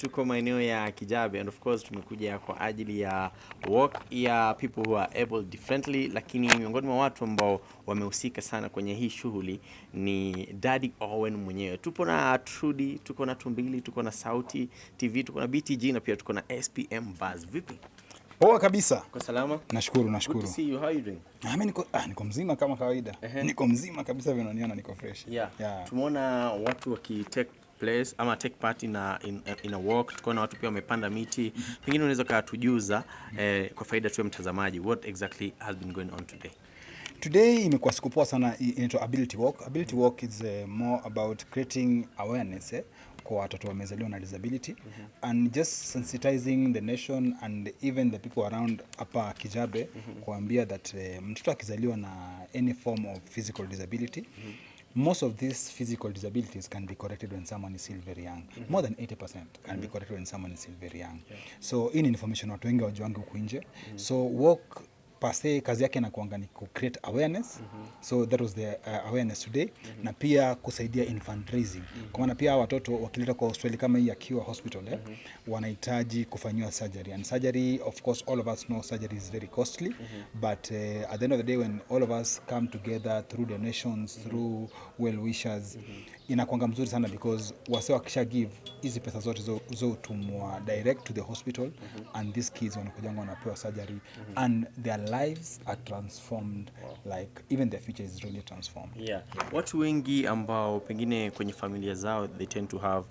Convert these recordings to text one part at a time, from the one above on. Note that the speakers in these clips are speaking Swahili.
Tuko maeneo ya Kijabe and of course tumekuja kwa ajili ya work ya people who are able differently, lakini miongoni mwa watu ambao wamehusika sana kwenye hii shughuli ni Daddy Owen mwenyewe. Tupo na Trudy, tuko na Tumbili, tuko na Sauti TV, tuko na BTG na pia tuko na SPM Buzz. Vipi? Poa kabisa. Kwa salama? Nashukuru. Good to see you. How are you doing? Mimi niko mzima kama kawaida. Niko mzima kabisa, vinaniona niko fresh. Yeah. Tumeona watu wakitake place ama take part in a walk. Tukaona watu pia wamepanda miti. Pengine unaweza kutujuza kwa faida tu ya mtazamaji, what exactly has been going on today? Today imekuwa siku poa sana, inaitwa Ability Walk. Ability Walk is more about creating awareness kwa watoto wamezaliwa na disability and just sensitizing the nation and even the people around hapa Kijabe kuambia that mtoto akizaliwa na any form of physical disability, most of these physical disabilities can be corrected when someone is still very young. More than 80% can be corrected when someone is still very young. So in information watu wengi wajuangi huku nje. So walk per se kazi yake inakuanga ni create awareness. So that was the awareness today. Na pia kusaidia in fundraising. Kwa maana pia watoto wakileta kwa hospitali kama hii ya Kiwa Hospital wanahitaji kufanyiwa surgery. And surgery, of course, all of us know surgery is very costly. But at the end of the day, when all of us come together through donations, through well wishers, inakuanga mzuri sana because wase wakisha give hizi pesa zote zo tumwa direct to the hospital and these kids wanakujanga wanapewa surgery and their lives are transformed. Like even their future is really transformed. Watu wengi ambao pengine kwenye familia zao they tend to have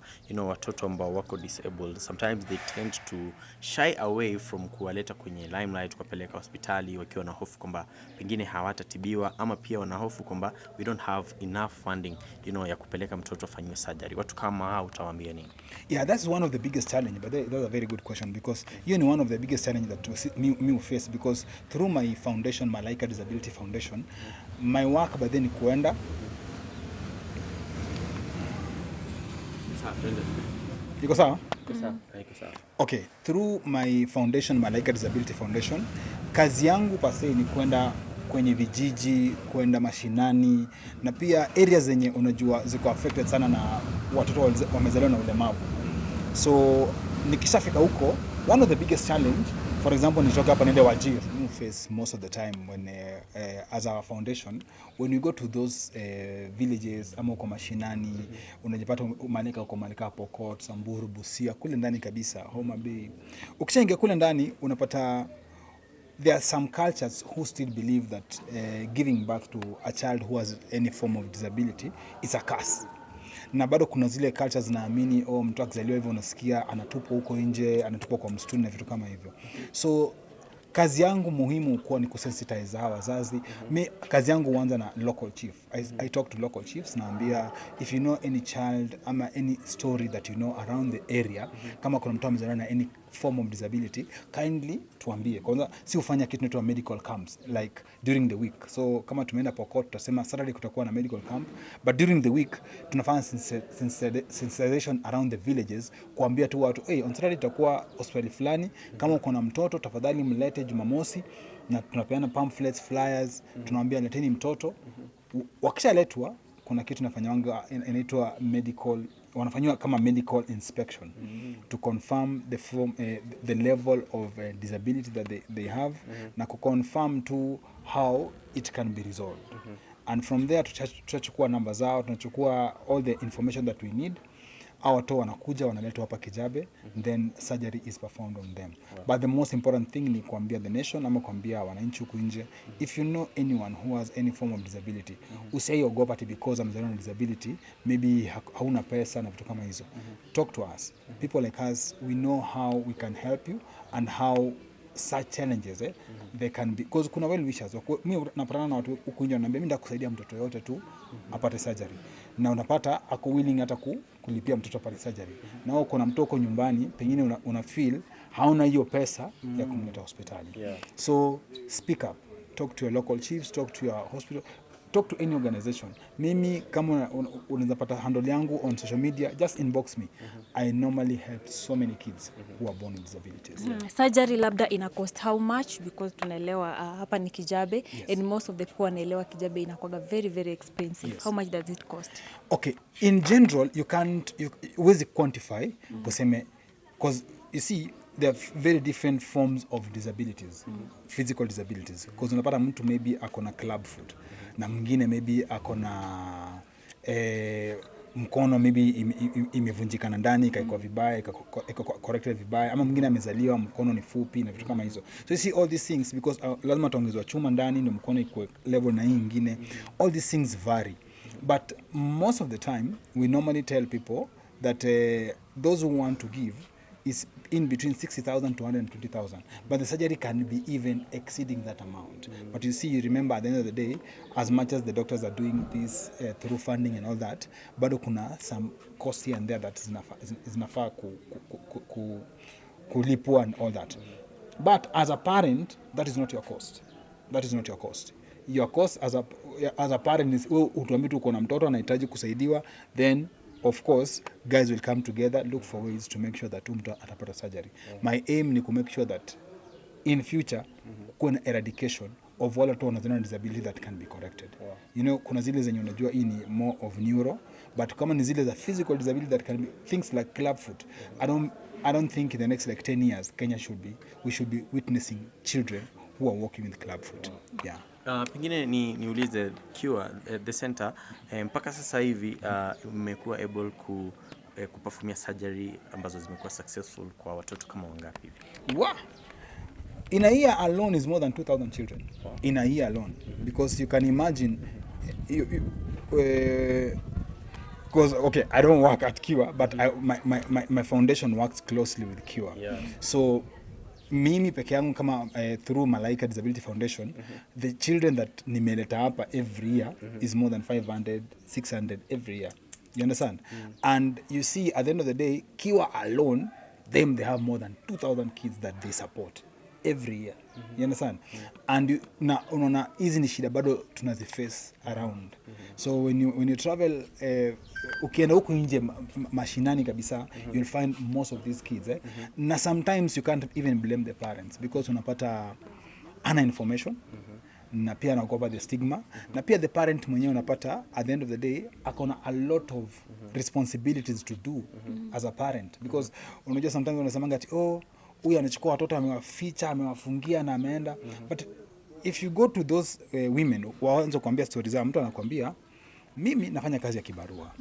watoto ambao wako disabled, sometimes they tend to shy away from kuwaleta kwenye limelight, kuwapeleka hospitali wakiwa na hofu kwamba pengine hawatatibiwa, ama pia wana hofu kwamba we don't have enough funding ya kupeleka mtoto afanywe surgery. Watu kama hao utawaambia nini? That's one of the biggest challenge, but that's a very good question because one of the biggest challenge that me face because through my foundation, Malaika Disability Foundation, my work by then kuenda iko sawa? Okay, through my foundation, Malaika Disability Foundation, kazi yangu pase ni kwenda kwenye vijiji, kwenda mashinani na pia areas zenye unajua ziko affected sana na watoto wamezaliwa na ulemavu. So nikishafika huko, one of the biggest challenge, for example, nitoka hapa niende Wajir, we face most of the time when as our foundation, when we go to those villages ama uko mashinani, unajipata uko Malika, Pokot, Samburu, Busia, kule ndani kabisa, Homa Bay. Ukishaingia kule ndani unapata there are some cultures who still believe that giving birth to a child who has any form of disability is a curse. Na bado kuna zile cultures zinaamini mtu akizaliwa hivyo unasikia anatupwa huko nje, anatupwa kwa msituni na vitu kama hivyo. So kazi yangu muhimu kuwa ni kusensitize hawa wazazi. Kazi yangu huanza na local chief. I talk to local chiefs, naambia if you know any child ama any story that you know around the area, kama kuna mtu amezaliwa na any form of disability, kindly tuambie. Kwanza si ufanya kitu inaitwa medical camps like during the week. So kama tumeenda Pokot tutasema Saturday kutakuwa na medical camp, but during the week tunafanya sensitization around the villages, kuambia tu watu on Saturday tutakuwa hospitali fulani, kama uko na mtoto tafadhali mlete Jumamosi, na tunapeana pamphlets, flyers, tunawaambia leteni mtoto. Wakishaletwa kuna kitu nafanywa inaitwa medical, wanafanywa kama medical inspection to confirm the level of disability that they have na kuconfirm to how it can be resolved. And from there tutachukua namba zao, tunachukua all the information that we need. Watu wanakuja wanaletwa hapa Kijabe, then surgery is performed on them. But the most important thing ni kuambia the nation ama kuambia wananchi huku nje, if you know anyone who has any form of disability, usiogopa ati because amezaliwa na disability, maybe hauna pesa na vitu kama hizo. Talk to us. People like us, we know how we can help you and how such challenges they can be, because kuna well wishers. Mimi napatana na watu huku nje wananiambia mimi ndakusaidia mtoto yote tu apate surgery, na unapata ako willing hata kulipia mtoto apate surgery, na uko na mtoto nyumbani pengine una feel hauna hiyo pesa ya kumleta hospitali. So speak up, talk to your local chiefs, talk to your hospital, talk to any organization. Mimi kama unaweza pata handle yangu on social media, just inbox me. I normally help so many kids who are born with disabilities. Surgery labda ina cost how much, because tunaelewa hapa ni Kijabe and most of the people wanaelewa Kijabe inakuwa very very expensive. How much does it cost? Okay, in general you huwezi quantify kuseme because you see there are very different forms of disabilities, physical disabilities, because unapata mtu maybe akona club foot na mwingine maybe akona mkono maybe imevunjikana ndani ikaikuwa vibaya corrected vibaya, ama mwingine amezaliwa mkono ni fupi na vitu kama hizo. So you see all these things because lazima taongezwa chuma ndani ndio mkono ikuwe level na hii nyingine. All these things vary, but most of the time we normally tell people that those who want to give is in between 60,000 to 120,000, but the surgery can be even exceeding that amount. But you see, you remember at the end of the day, as much as the doctors are doing this through funding and all that, bado kuna some cost here and there that zinafaa kulipwa and all that. But as a parent, that is not your cost. That is not your cost. Your cost as a parent is utuambie tu uko na mtoto anahitaji kusaidiwa, then of course guys will come together, look for ways to make sure that mtu atapata surgery. My aim ni to make sure that in future kuna eradication of all watu wana disability that can be corrected. You know, kuna zile zenye unajua hii ni more of neuro, but kama ni zile za physical disability that can be things like club foot, I don't think in the next like 10 years Kenya we should be witnessing children who are walking with club foot. Yeah. Pengine niulize Cure the center mpaka sasa hivi mmekuwa able kuperformia surgery ambazo zimekuwa successful kwa watoto kama wangapi hivi? Wow. In a year alone is more than 2,000 children. Wow. In a year alone, because you can imagine because okay, I don't work at Cure, but my foundation works closely with Cure. Yeah. So mimi peke yangu kama through Malaika Disability Foundation, the children that nimeleta hapa every year is more than 500, 600 every year. You understand? And you see, at the end of the day, Cure alone, they have more than 2,000 kids that they support every year. You understand? And unaona hizi ni shida bado tunaziface around. So when you travel ukienda huko nje mashinani kabisa, you'll find most of these kids na sometimes you can't even blame the parents because unapata ana information na pia anaogopa the stigma na pia the parent mwenyewe unapata at the end of the day akona a lot of responsibilities to do as a parent, because unajua sometimes unasemanga ati huyu anachukua watoto amewaficha amewafungia na ameenda but if you go to those women waanze kuambia stories zao, mtu anakuambia mimi nafanya kazi ya kibarua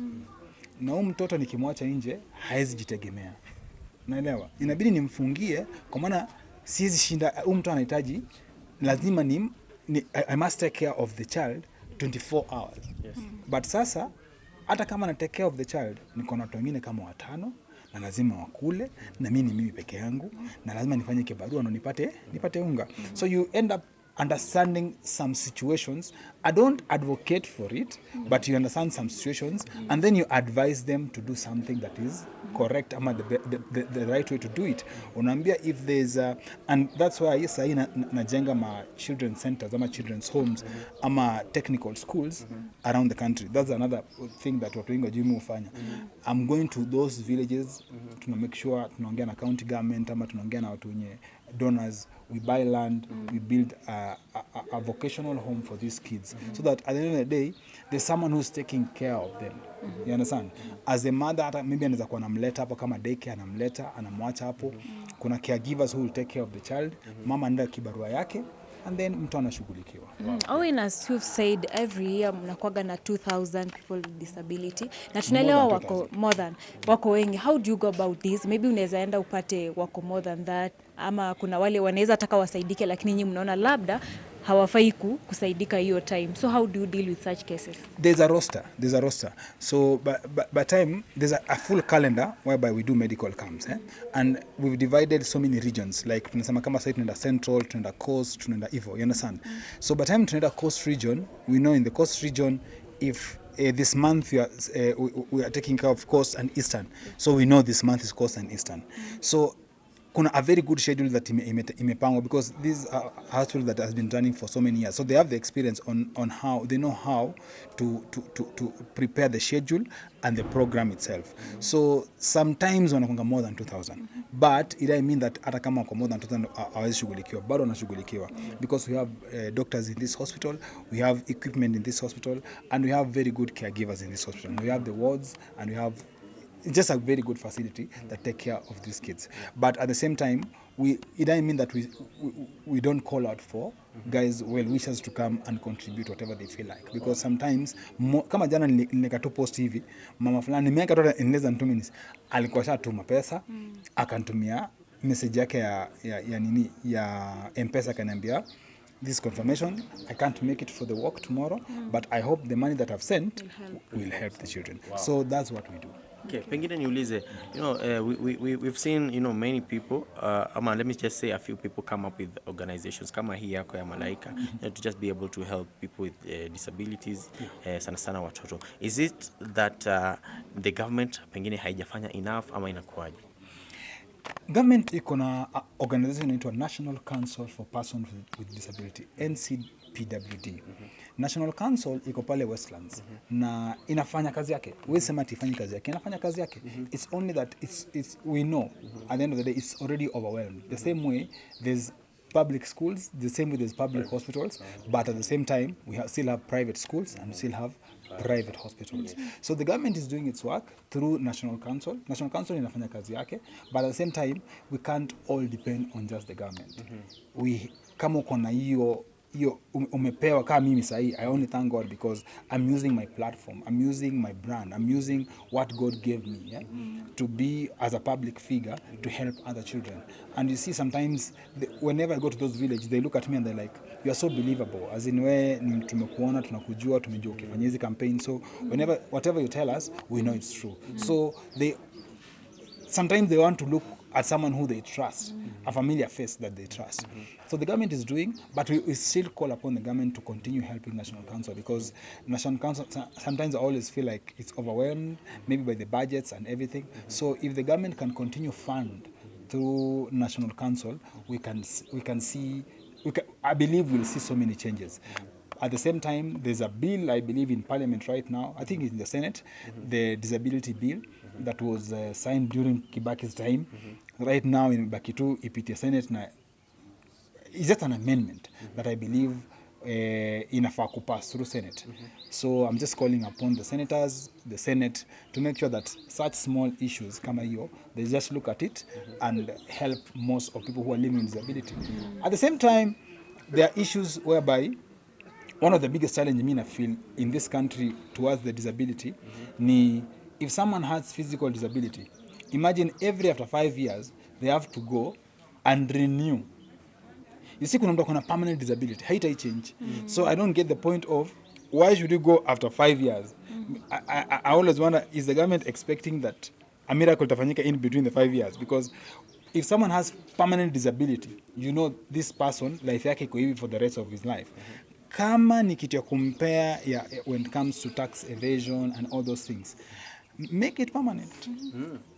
na huyu mtoto nikimwacha nje haezi jitegemea, unaelewa, inabidi nimfungie kwa maana siwezi shinda, huyu mtu anahitaji lazima I must take care of the child 24 hours. Yes. But sasa hata kama na take care of the child niko na watu wengine kama 5 na lazima wakule na mimi peke yangu na lazima nifanye kibarua na nipate unga. So you end up understanding some situations. I don't advocate for it, but you understand some situations and then you advise them to do something that is correct ama the right way to do it. Unaambia if there's and that's why yes najenga ma children centers ama children's homes ama technical schools around the country. That's another thing that watu wengi wajui ufanya. I'm going to those villages to make sure tunaongea na county government ama tunaongea na watu wenye donors, we buy land, we build a vocational home for these kids so that at the end of the day there's someone who's taking care of them. You understand? As a mother hata maybe anaweza kuwa anamleta hapo kama daycare, anamleta anamwacha hapo, kuna caregivers who will take care of the child, mama anaenda kibarua yake and then mtu anashughulikiwa. Owen, as you've said, every year mnakuwaga na 2,000 people with disability na tunaelewa wako wengi. How do you go about this? Maybe unaweza enda upate wako more than that, ama kuna wale wanaweza taka wasaidike lakini nyinyi mnaona labda hawafai kusaidika hiyo time. So how do you deal with such cases? There's a roster. So by time there's a full calendar whereby we do medical camps and we've divided so many regions, like tunasema kama sasa tunaenda central, tunaenda coast, tunaenda hivyo, you understand? So by time tunaenda coast region, we know in the coast region if this month we are taking care of coast and eastern, so we know this month is coast and eastern. So kuna a very good schedule that imepangwa because this hospital that has been running for so many years, so they have the experience on how they know how to prepare the schedule and the program itself. So sometimes wanakonga more than 2,000, but it doesn't mean that hata kama wako more than 2,000 hawezi shughulikiwa, bado wanashughulikiwa because we have doctors in this hospital, we have equipment in this hospital, and we have very good caregivers in this hospital. We have the wards and we have it's just a very good facility that take care of these kids. But at the same time, it doesn't mean that we don't call out for guys well-wishers to come and contribute whatever they feel like, because sometimes kama jana nileka tu post hivi, mama fulani nimeweka tu in less than 2 minutes alikuwa shatuma pesa, akantumia message yake ya M-Pesa, akaniambia this confirmation, I can't make it for the walk tomorrow, but I hope the money that I've sent will help the children. Wow. So that's what we do. Okay, pengine niulize, we've seen, many people, let me just say a few people come up with organizations kama hii yako ya Malaika, to just be able to help people with disabilities, sana sana watoto. Is it that the government pengine haijafanya enough ama inakuwaje? Government iko na organization inaitwa National Council for Persons with Disability, NCPWD. National Council iko pale Westlands, na inafanya kazi yake. Wewe sema atifanyi kazi yake, inafanya kazi yake. It's only that we know at the end of the day it's already overwhelmed. The same way there's public schools, the same way there's public hospitals, but at the same time we still have private schools and still have private hospitals. So the government is doing its work through National Council. National Council inafanya kazi yake, but at the same time we can't all depend on just the government. Kama uko na hiyo umepewa kama mimi sahi, I only thank God because I'm using my platform, I'm using my brand, I'm using what God gave me, to be as a public figure to help other children. And you see sometimes whenever I go to those villages, they look at me and they're like, you are so believable, as in we tumekuona, tunakujua, tumejua ukifanya hizi campaign, so whatever you tell us, we know it's true. So sometimes they want to look at someone who they trust, a familiar face that they trust. So the government is doing, but we still call upon the government to continue helping National Council, because National Council, sometimes I always feel like it's overwhelmed, maybe by the budgets and everything. So if the government can continue fund through National Council, I believe we'll see so many changes. At the same time, there's a bill, I believe, in Parliament right now, I think it's in the Senate, the disability bill that was signed during Kibaki's time. Right now in Bakitu, ipitia Senate, it's just an amendment that I believe inafaa kupass through Senate. So I'm just calling upon the senators, the Senate, to make sure that such small issues kama hiyo, they just look at it and help most of people who are living with disability. At the same time, there are issues whereby one of the biggest challenges I feel in this country towards the disability, ni if someone has physical disability, imagine after 5 years, they have to go and renew. You see, kuna mtu kuna permanent disability, haitai change. So I don't get the point of why should you go after 5 years? I always wonder, is the government expecting that a miracle tafanyika in between the 5 years? Because if someone has permanent disability, this person, life yake iko hivi for the rest of his life. Kama ni kitu ya compare when it comes to tax evasion and all those things, make it permanent.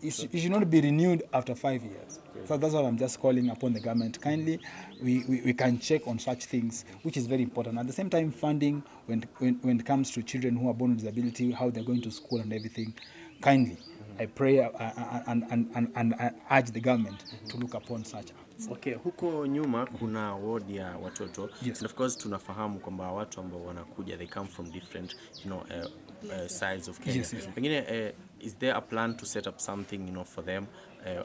It should not be renewed after 5 years. So that's what I'm just calling upon the government. Kindly, we can check on such things, which is very important. At the same time, funding when it comes to children who are born with disability, how they're going to school and everything. Kindly, I pray and urge the government to look upon such. Okay, huko nyuma kuna ward ya watoto. Yes. And of course tunafahamu kwamba watu ambao wanakuja, they come from different sides of Kenya. Yes. Pengine is there a plan to set up something for them,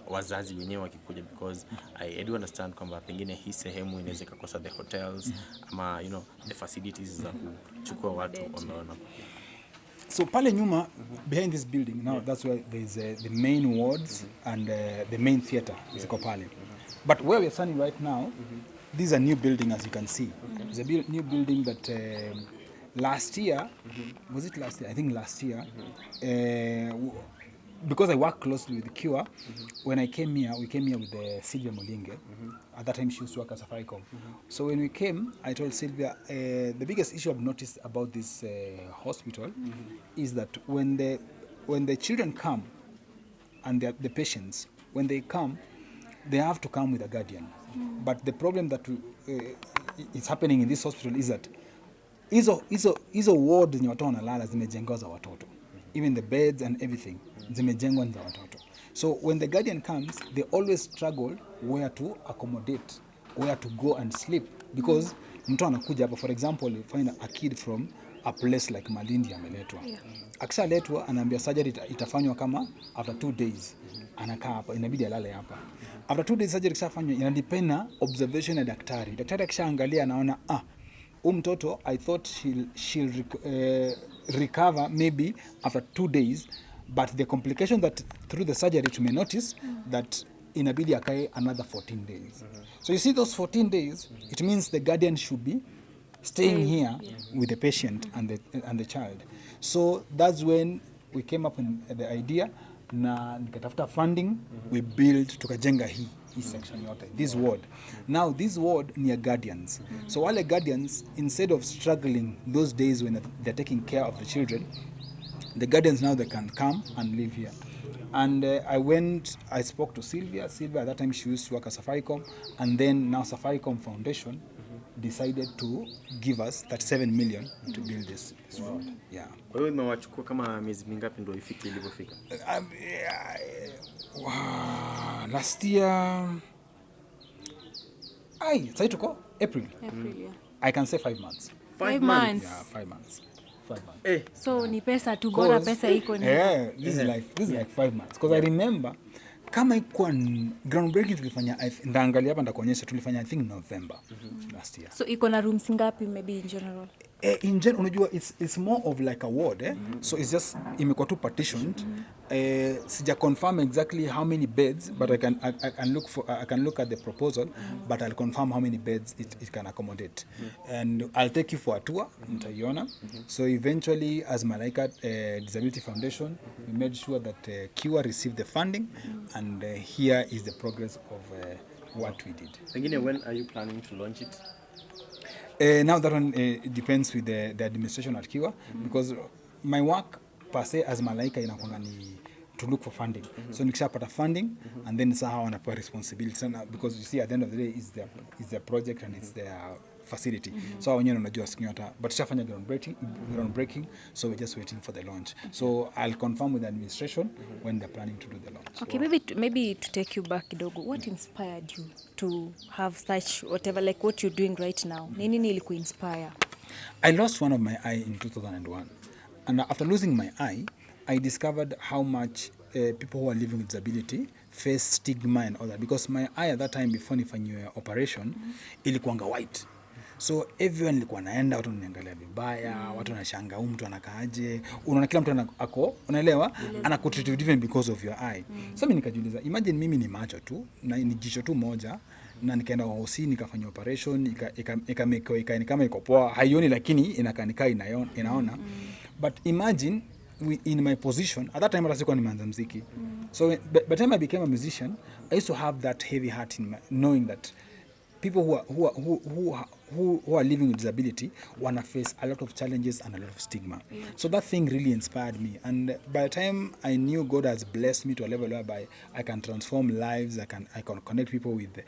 wazazi wenyewe wakikuja, because I do understand kwamba pengine hii sehemu inaweza kukosa the hotels ama the facilities za kuchukua watu ambao wanakuja. So pale nyuma, behind this building now, that's where there's the main wards and the main theater ziko pale. But where we're standing right now, this is a new building, as you can see. It's a new building that last year, was it last year? I think last year, because I work closely with Cure, when I came here, we came here with Sylvia Molinge. At that time, she used to work at Safaricom. So when we came, I told Sylvia, the biggest issue I've noticed about this hospital is that when the children come and the patients, when they come, they have to come with a guardian. But the problem that is happening in this hospital is that hizo ward zenye watoto wanalala zimejengwa za watoto. Even the beds and everything zimejengwa za watoto. So when the guardian comes, they always struggle where to accommodate, where to go and sleep, because mtu anakuja hapa, for example, you find a kid from a place like Malindi ameletwa. Akishaletwa anaambia surgery itafanywa kama after 2 days. Anakaa hapa, inabidi alale hapa. After 2 days surgery kishafanywa, inadependa observation ya daktari. Daktari akishaangalia anaona mtoto I thought she'll recover maybe after 2 days, but the complication that through the surgery to may notice that inabidi akae another 14 days. So you see those 14 days, it means the guardian should be staying here with the patient and the child. So that's when we came up with the idea na nikatafuta funding, we build tukajenga hii section yote, this ward. Now this ward ni ya guardians. So wale guardians, instead of struggling those days when they're taking care of the children, the guardians now they can come and live here. And I spoke to Sylvia. Sylvia at that time she used to work at Safaricom, and then now Safaricom Foundation decided to give us 37 million to build this ward. Yeah. Kwa hiyo imewachukua kama miezi mingapi ndio ifike ilipofika? Last year sasa tuko April. Yeah. I can say 5 months. 5 months. Yeah, 5 months. 5 months. So ni pesa tu, bora pesa iko ni. This is like 5 months because I remember kama ikuwa groundbreaking tulifanya, ndaangalia hapa ndakuonyesha, tulifanya I think November last year. So iko na rooms ngapi maybe in general? In general unajua it's more of like a ward so it's just imekuwa tu partitioned. Sija confirm exactly how many beds, but I can look at the proposal, but I'll confirm how many beds it can accommodate. And I'll take you for a tour, mtaiona. So eventually as Malaika Disability Foundation, we made sure that Kiwa received the funding, and here is the progress of what we did. Pengine, when are you planning to launch it? Now that one depends with the administration at Kiwa, because my work per se as Malaika inakuanga ni to look for funding. So nikishapata funding, and then sasa hawa wanapewa responsibility, because you see at the end of the day is their project and it's their facility. So wenyewe unajua siku yote, but tushafanya groundbreaking, so we're just waiting for the launch. So I'll confirm with the administration when they're planning to do the launch. Okay, maybe to take you back kidogo, what inspired you to have such whatever, like what you're doing right now? Nini ilikuinspire? I lost one of my eye in 2001, and after losing my eye, I discovered how much people who are living with disability face stigma and all that, because my eye at that time before nifanyiwe operation ilikuanga white. So everyone ilikuwa naenda, watu wananiangalia vibaya, watu wanashangaa mtu anakaaje, unaona kila mtu unaelewa, anakutreat different because of your eye. So mimi nikajiuliza, imagine mimi ni macho tu na ni jicho tu moja, na nikaenda hospitali nikafanya operation, ika kama iko poa, haioni lakini inakaa inaona. But imagine in my position at that time hata sikuwa nimeanza muziki. So by the time I became a musician, I used to have that heavy heart in knowing that people who are living with disability wanna face a lot of challenges and a lot of stigma. So that thing really inspired me, and by the time I knew God has blessed me to a level whereby I can transform lives, I can connect people with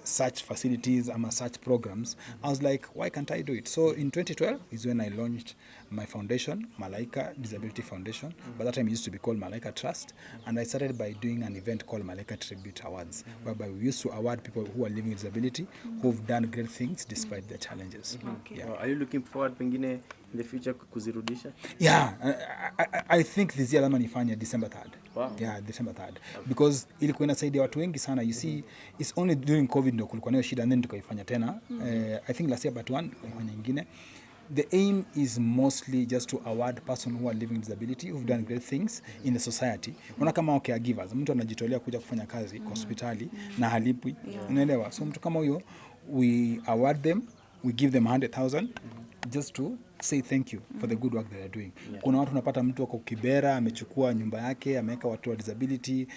such facilities and such programs, I was like, why can't I do it? So in 2012 is when I launched my foundation, Malaika Disability Foundation. By that time it used to be called Malaika Trust, and I started by doing an event called Malaika Tribute Awards, whereby we used to award people who are living with disability who've done great things despite their challenges. Okay. Yeah. Are you looking forward pengine in the future kuzirudisha? Yeah, I think this year lazima nifanye December 3rd. Wow. Yeah, December 3rd. Because ilikuwa inasaidia watu wengi sana. You see, it's only during COVID ndio kulikuwa nayo shida, and then tukaifanya tena. I think last year but one tukafanya nyingine. The aim is mostly just to award person who are living with disability who've done great things in the society. Unaona kama caregivers, mtu anajitolea kuja kufanya kazi kwa hospitali na halipwi. Unaelewa? So mtu kama huyo, we award them, we give them 100,000 just to say thank you for the good work that they're doing. Kuna watu unapata mtu wako Kibera amechukua nyumba yake, ameweka watu wa disability,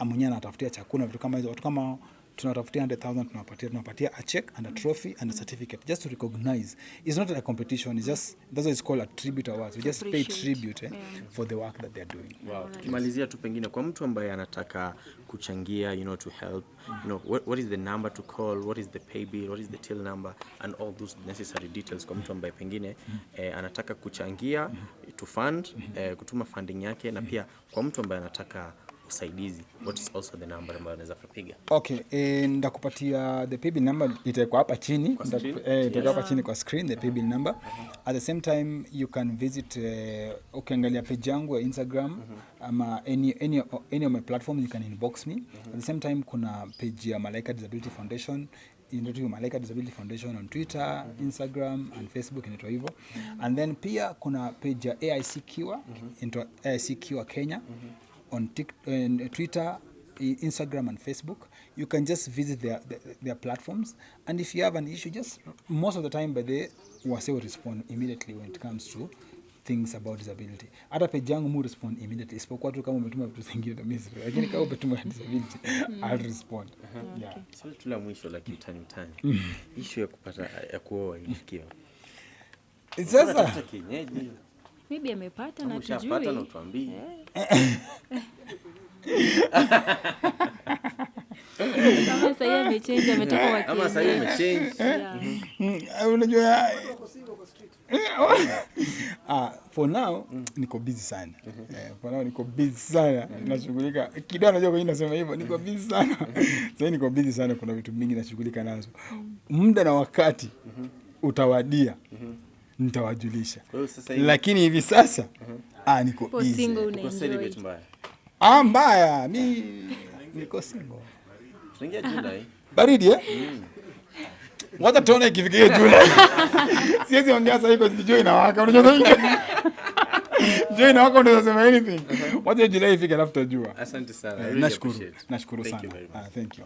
mwenyewe anatafutia chakula, vitu kama hizo. Watu kama tunatafutia 100,000 tunapatia a check and a trophy and a certificate just to recognize. It's not a competition, it's just, that's why it's called a tribute awards. We just pay tribute for the work that they're doing. Wow. Tukimalizia tu pengine kwa mtu ambaye anataka kuchangia, to help, what is the number to call, what is the pay bill, what is the till number, and all those necessary details kwa mtu ambaye pengine anataka kuchangia to fund, kutuma funding yake, na pia kwa mtu ambaye anataka usaidizi, what is also the number ambayo unaweza kupiga? Okay, ndakupatia the paybill number, itakuwa hapa chini, itakuwa hapa chini kwa screen, the paybill number. At the same time you can visit ukiangalia page yangu ya Instagram ama any of my platforms, you can inbox me. At the same time kuna page ya Malaika Disability Foundation, inaitwa Malaika Disability Foundation on Twitter, Instagram and Facebook, inaitwa hivyo. And then pia kuna page ya AIC Kiwa, inaitwa AIC Kiwa Kenya, on Twitter, Instagram and Facebook. You can just visit their platforms, and if you have an issue, just most of the time by the wase will respond immediately when it comes to things about disability. Hata page yangu mu respond immediately, isipokuwa tu kama umetuma vitu vingine na mimi, lakini kama umetuma disability I'll respond. Yeah. Swali tu la mwisho la kitani. Issue ya kupata ya kuoa ilifikia. Sasa Kienyeji. Maybe amepata na tujui. Ushapata na utuambie. Kama sasa amechange, ametoka kwa Ama sasa amechange. Unajua for now niko busy sana. For now niko busy sana. Nashughulika kidogo, unajua kwa nini nasema hivyo? Niko busy sana. Sasa niko busy sana, kuna vitu mingi nashughulika nazo. Muda na wakati utawadia, nitawajulisha. Lakini hivi sasa niko busy. Niko celibate mbaya. Mbaya, mimi niko single. Tunaingia Julai. Baridi Wacha tuone ikifikia Julai. Siwezi ongea sasa hivi kwa Julai inawaka. Unajua sasa Julai inawaka, unaweza sema anything. Wacha Julai ifike alafu tutajua. Asante sana. Nashukuru sana. Thank you very much. Thank you.